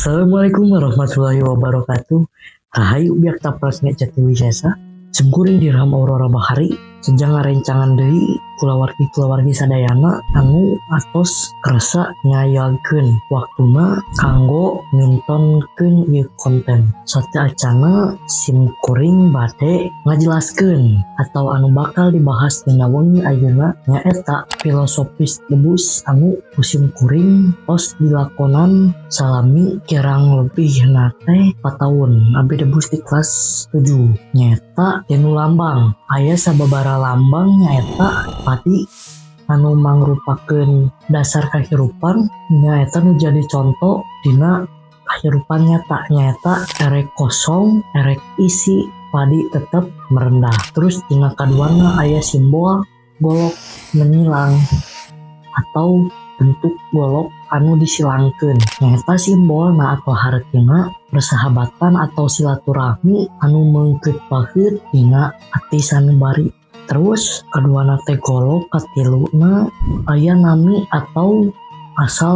Assalamualaikum warahmatullahi wabarakatuh. Rahayu biak taplasnya jati wijasa. Sengkuring dirham aurora bahari. Sejang rencangan deui kulawargi sadayana anu atos kerasa nyayalkeun waktuna kanggo mintonkeun ieu konten. Sateacana simkuring bade ngajelaskeun atau anu bakal dibahas dina wengi ayeuna nyaeta filosofis debus anu musim kuring tos dilakonan salami kirang lebih nate 4 tahun abdi debus di kelas 7 nyaeta tinu lambang aya sababaraha lambang nyaeta padi anu mangrupakeun dasar kahirupan nyaeta nu jadi contoh dina kahirupan nyata nyaeta erek kosong erek isi padi tetap merendah. Terus dina kaduana aya simbol golok menyilang atau bentuk golok anu disilangkeun nyaeta simbolna atau hartina persahabatan atau silaturahmi anu meungkeut paheut dina ati sanubari. Terus kaduana teh golok, katiluna aya nami atau asal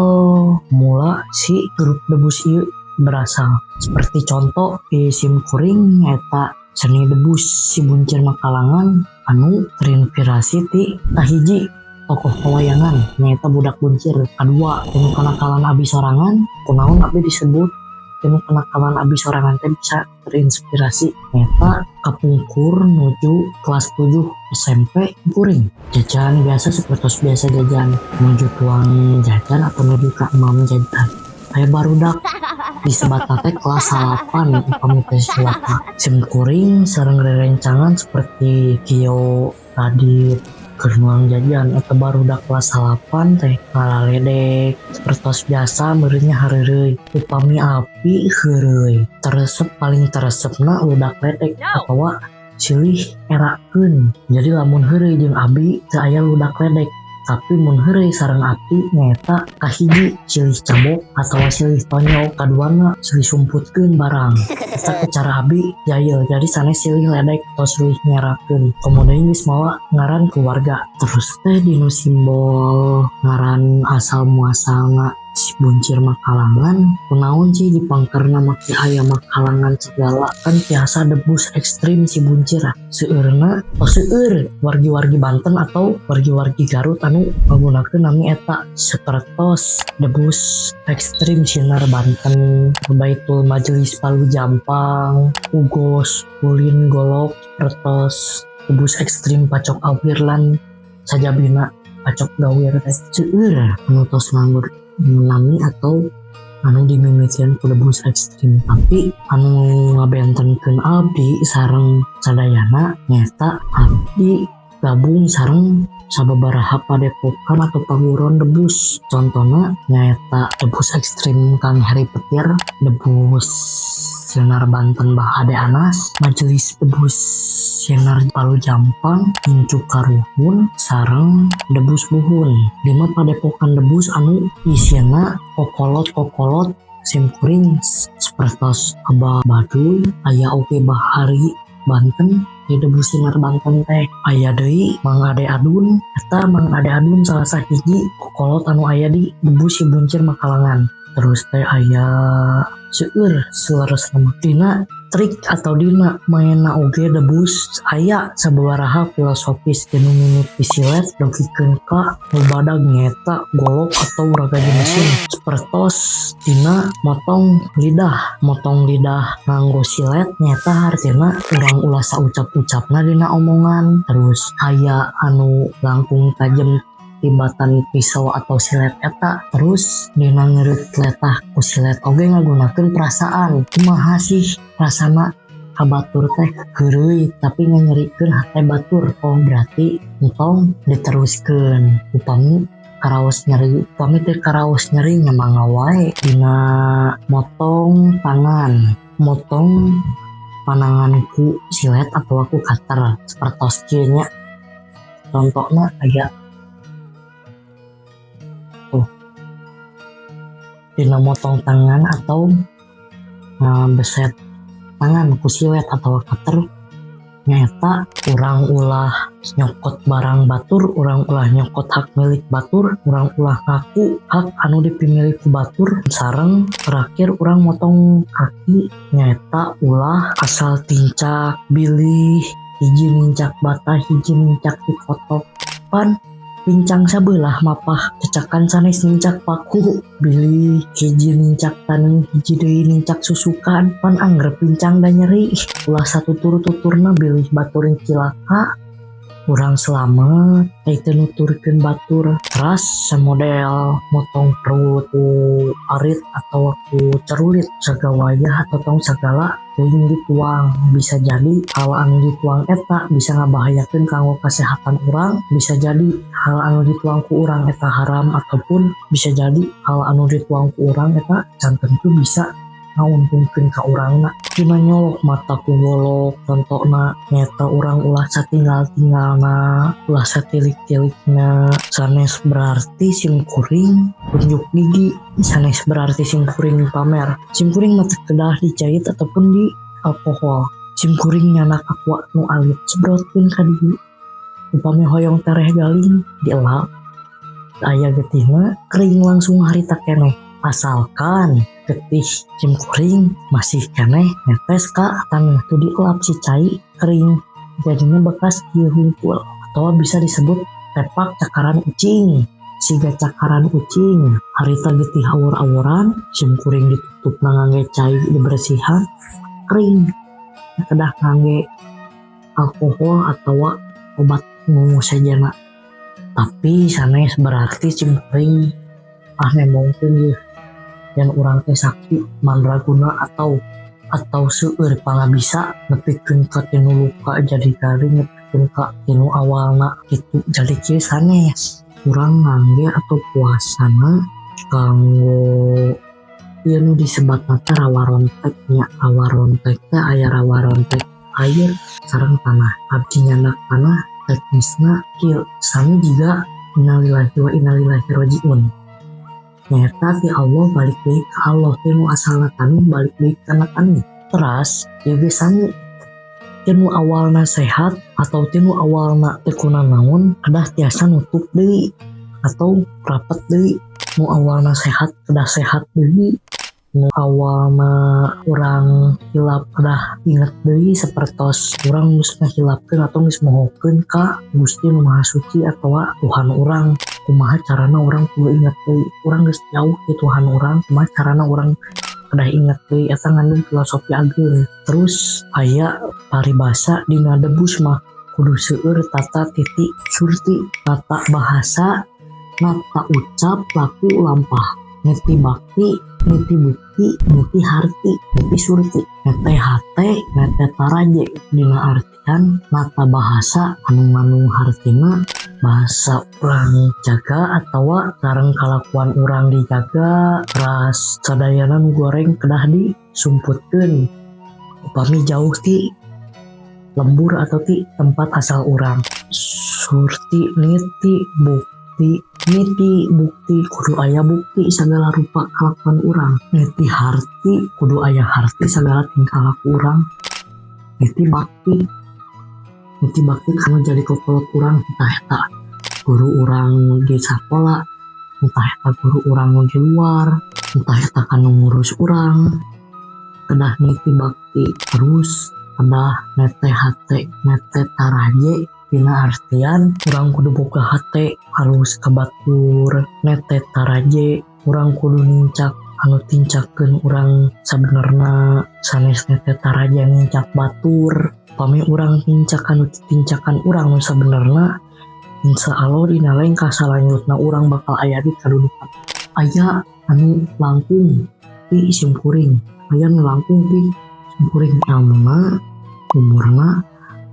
mula si grup debus ieu berasal. Seperti contoh di simkuring nyaeta seni debus si Buncir Makalangan anu terinspirasi ti kahiji tokoh pewayangan nyaeta Budak Buncir. Kadua tinu kenakalan Abi Sorangan, kunaon abdi disebut tinu kenakalan Abi Sorangan teh bisa terinspirasi nyaeta kapungkur nuju kelas 7 SMP kuring. Jajan biasa seperti biasa jajan menuju tuang jajan atau menuju ke emam jajan. Aya barudak disebat teh kelas 8 upami teh silaka. Sim kuring sareng rerencangan seperti kieu Radit kernuang jajan atau barudak kelas 8 teh ngalaledek seperti biasa meureunnya hareureuy upami api heureuy teresep paling teresepna udak ledek atawa silih erakeun. Jadi lamun heureuy jeung abi teu aya ludak ledek tapi mun heureuy sareng api nyaeta kahiji silih cabok atawa silih tonyok, kaduana silih sumputkeun barang. Eta cara abi jahil jadi sanes silih ledek atau silih nyerakeun. Kemudian geus mawa ngaran keluarga. Terus teh dinu simbol ngaran asal muasalna si Buncir Makalangan kunaon sih dipangkerna make aya Makalangan segala kan biasa debus ekstrim si Buncir seueurna seueur wargi-wargi Banten atau wargi-wargi Garut anu menggunakeun nami eta sapertos debus ekstrim sinar Banten Baitul Majelis Palu Jampang Ugos Ulin Golok sapertos debus ekstrim Pacok Awirlan sajabina Pacok Gawir teh seueur anu tos nganggur nami atau anu dimimitian ku debus ekstrim. Tapi anu ngabentenkeun abdi sareng sadayana nyaeta abdi gabung sareng sababaraha padepokan atau paguron debus. Contohna nyaeta debus ekstrim Kang Heri Petir, debus Sinar Banten Bah Ade Anas, Majelis debus Sinar Palu Jampang, Incu Karuhun, sareng debus Buhun. 5 padepokan debus anu isina kokolot simkuring sepertos Abah Baduy, aya oge Bahari Banten di debus Sinar Banten teh. Aya deui Mang Ade Adun, eta Mang Ade Adun salah sahiji kokolot anu aya di debus si Buncir Makalangan. Terus teh aya seueur seleres nama dina trik atau dina mainna oge debus aya sababaraha filosofis dinu mimiti silet dogikeun ka badag nyaeta golok atau ragaji mesin sapertos dina motong lidah nganggo silet nyaeta hartina urang ulah saucap-ucapna dina omongan. Terus aya anu langkung tajem tibatan pisau atau silet eta. Terus dina ngeureut letah ku silet oge ngagunakeun perasaan kumaha sih rasana kabatur teh heureuy tapi nganyerikeun hate batur. Oh berarti entong diteruskeun upami karaos nyeri nya mangga wae dina motong panangan ku silet atau aku cutter sapertos kieu nya contohna aya dina motong tangan atau beset tangan ku silet atau cutter Nyata urang ulah nyokot barang batur, urang ulah nyokot hak milik batur, urang ulah ngaku hak anu dipimilih ku batur, sareng terakhir urang motong kaki. Nyata ulah asal tincak bilih hiji nincak batah hiji nincak dikotok pan pincang sabelah mapah cecakan sanes nincak paku bilih hiji nincak tani hiji deui nincak susukan pan angger pincang da nyeri ulah satu tutur-tuturna bilih baturin cilaka urang selamat teu nuturkeun batur teras samodel motong perut ku arit atau ku cerulit sagawaya atau tong sagala teuing dituang bisa jadi hal anu dituang eta bisa ngabahayakeun kanggo kesehatan urang bisa jadi hal anu dituang ku urang eta haram ataupun bisa jadi hal anu dituang ku urang eta can tentu bisa ngauntungkeun ka urangna dina nyolok mata ku golok contona nyata urang ulah satinggal-tinggalna ulah satilik-tilikna sanes berarti sim kuring tunjuk gigi sanes berarti sim kuring pamer sim kuring mah kedah dicait ataupun di alkohol sim kuring nyanak aqua nu alit sebrotkeun ka dieu upami hoyong tereh galing dielap aya getihna kering langsung harita keneh asalkan getih sim kuring masih keneh netes ka taneuh tu dielap si cai kering jadinya bekas kieu hungkul atau bisa disebut tepak cakaran ucing siga cakaran ucing harita getih awur-awuran sim kuring ditutup ngangge cai dibersihan kering kedah ngangge alkohol atau obat nu sajana tapi sanes berarti sim kuring nemongkeun ge yang urang teh sakti mandraguna atau seueur pangabisa nepikeun ka tinu luka jadi garing nepikeun ka tinu awalna kitu jadi kieu sanes urang ngangge atau puasana kanggo ieu nu disebatna teh rawa rontek nya rawa rontek teh aya rawa rontek air sareng tanah abdi nyandak tanah teknisna kieu sami jiga innalillahi wa inna ilaihi rajiun nyata ti Allah balik deui ka Allah tinu asalna tanu balik deui kana tanu teras ya biasanya tinu awalna sehat atau tinu awalna teu kunaon kedah tiasa nutup deui atau rapet deui nu awalna sehat kedah sehat deui nu awalna urang hilap kedah inget deui sapertos urang geus ngahilapkeun atau geus mohokeun ka Gusti Nu Maha Suci atawa Tuhan urang kumaha carana urang kudu inget deui urang geus jauh ti Tuhan urang kumaha carana urang kedah inget deui eta ngandung filosofi ageung terus aya paribasa dina debus mah kudu seueur tata titik surti tata bahasa nata ucap laku lampah niti bakti niti bukti niti harti niti surti nete hate nete taraje dina artian nata bahasa anu hartina bahasa urang jaga atawa sareng kalakuan urang dijaga ras sadayana nu goreng kedah disumputkeun upami jauh ti lembur atau ti tempat asal urang surti niti bukti kudu aya bukti segala rupa kelakuan urang niti harti kudu aya harti segala tingkah laku urang niti bakti kanu jadi kokolot urang entah eta guru urang di sakola entah eta guru urang di luar entah eta kanu ngurus urang kedah niti bakti terus kedah nete hate nete taraje dina artian urang kudu boga hate halus ka batur nete taraje urang kudu nincak anu tincakeun urang sabenerna sanes nete taraje nincak batur pami urang nincak anu tincakan urang nu sabenerna insyaallah dina lain kasalanjutna urang bakal aya di kadudukan aya anu langkung ti sim kuring aya nu langkung ti sim kuring amna umurna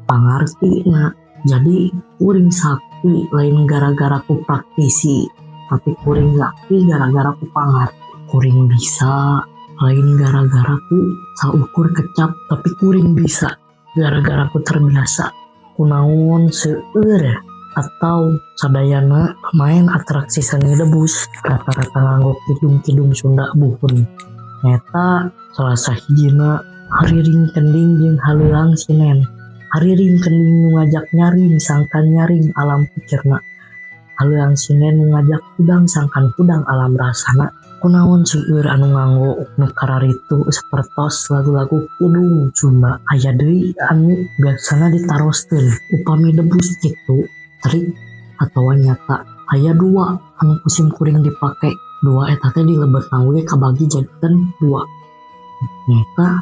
pangartina jadi kuring sakti lain gara-gara ku praktisi tapi kuring sakti gara-gara ku pangarti kuring bisa lain gara-gara ku saukur kecap tapi kuring bisa gara-gara ku terbiasa kunaon seueur atau sadayana main atraksi seni debus rata-rata nganggo kidung-kidung Sunda buhun nyata salah sahijina hariring kending jeung haleulang sinen hariring kening nu ngajak nyaring sangkan nyaring alam pikirna. Haleang sinen nu ngajak kudang sangkan kudang alam rasana. Kunaon seueur anu nganggo nu kararitu sapertos lagu-lagu kidung Sunda. Aya deui anu biasana ditaroskeun upami debus kitu trik atawa nyata. Aya dua anu kusim kuring dipake. Dua eta teh dilebetna we kabagi jadikeun dua. Nyata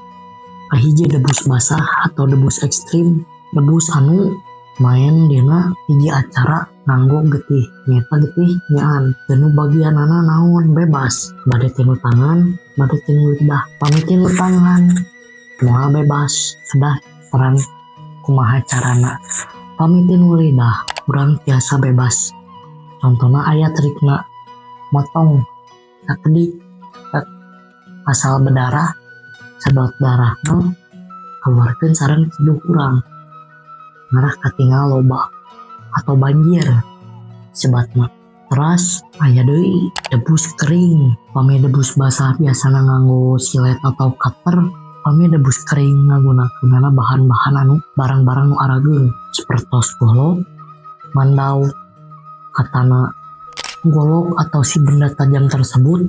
kahiji debus basah atau debus ekstrim. Debus anu main dina hiji acara nganggo getih. Nyata getih nyaan teu bagianana naon bebas. Bade tinu tangan, bade tinu lidah. Pami tinu tangan moal bebas. Sudah peran kumaha carana. Pami tinu lidah urang tiasa bebas. Contohna aya trikna motong sakedik asal berdarah sedot darahna keluarkeun sareng kiduh urang. Ngarah katingal loba atau banjir sebatna. Teras aya deui debus kering. Pami debus basah biasana nganggo silet atau cutter. Pami debus kering ngagunakeunana bahan-bahan anu barang-barang nu arageun sapertos golok, mandau, katana. Golok atau si benda tajam tersebut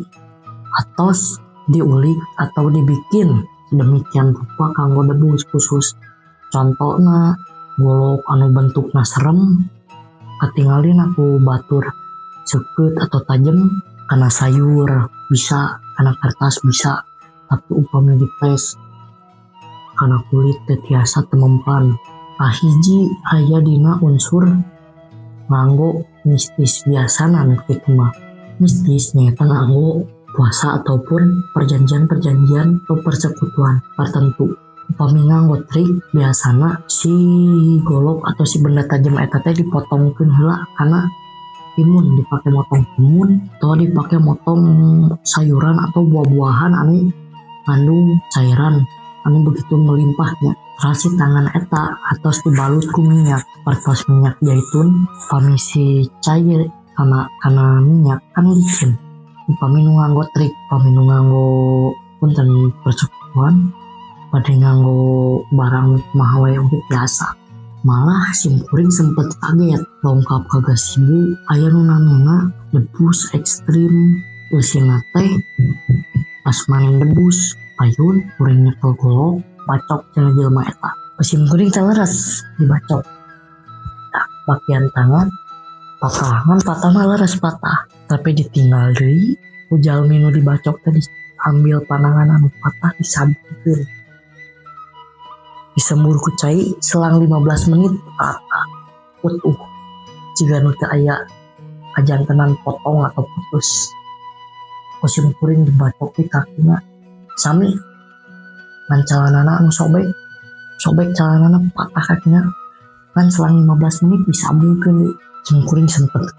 atos diulik atau dibikin demikian rupa kanggo debus khusus. Contohna golok anu bentukna serem katingalin aku batur seukeut atau tajem kana sayur bisa, kana kertas bisa, tapi upami dipes kana kulit teu tiasa temempan. Hiji aya dina unsur nganggo mistis biasana nu kitu mah. Mistis nyaeta nganggo puasa ataupun perjanjian-perjanjian atau persekutuan tertentu. Upami nganggo trik biasana si golok atau si benda tajam eta teh dipotongkeun heula kana timun, dipake motong timun atau dipake motong sayuran atau buah-buahan anu ngandung cairan anu begitu melimpahnya. Terasi tangan eta atos dibalut ku minyak, pertos minyak zaitun. Upami si cair kana minyak kan licin. Upami nu nganggo trik, upami nu nganggo punten persekutuan pada nganggo barang kumaha wae oge biasa. Malah simkuring sempet kaget longkap kagasibu aya nu namina debus ekstrim. Eusina teh pas main debus payun kuring nyekel golok bacok cenah jelema eta. Sim kuring teh leres dibacok. Tak bagian tangan patahan patahna leres patah, tapi ditinggal deui ku jalmi nu dibacok teh diambil panangan anu patah disabutkeun. Disembur ku cai selang 15 menit patah. Jika nu teu aya kajantenan potong atau putus. Kusim kuring dibacok di kakina sami ngan calanana anu sobek calanana patah kakinya kan selang 15 menit disambungkeun. Sim kuring sempet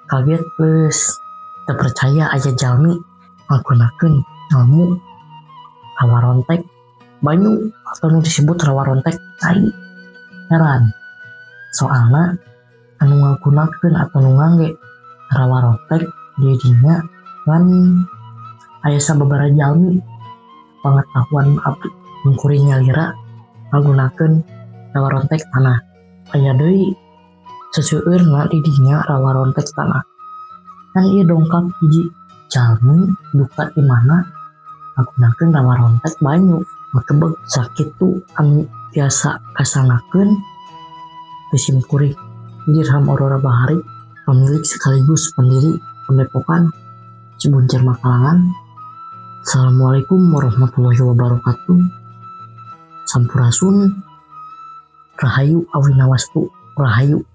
kaget plus teu percaya aya jalmi ngagunakeun ilmu rawa rontek banyu atau nu disebut rawa rontek cai. Heran soalna anu ngagunakeun atau nu ngangge rawa rontek di dinya kan aya sababaraha jalmi pengetahuan abdi kuring nyalira ngagunakeun rawa rontek tanah. Aya deui seseueurna di dinya rawa rontek tanah. Kan ieu dongkap hiji jalmi duka di mana ngagunakeun rawa rontek banyu. Makebeg sakitu anu tiasa kasangakeun sim kuring Dirham Aurora Bahari, pemilik sekaligus pendiri Padepokan Cibuncir Makalangan. Assalamualaikum warahmatullahi wabarakatuh. Sampurasun, Rahayu Awinawastu, Rahayu.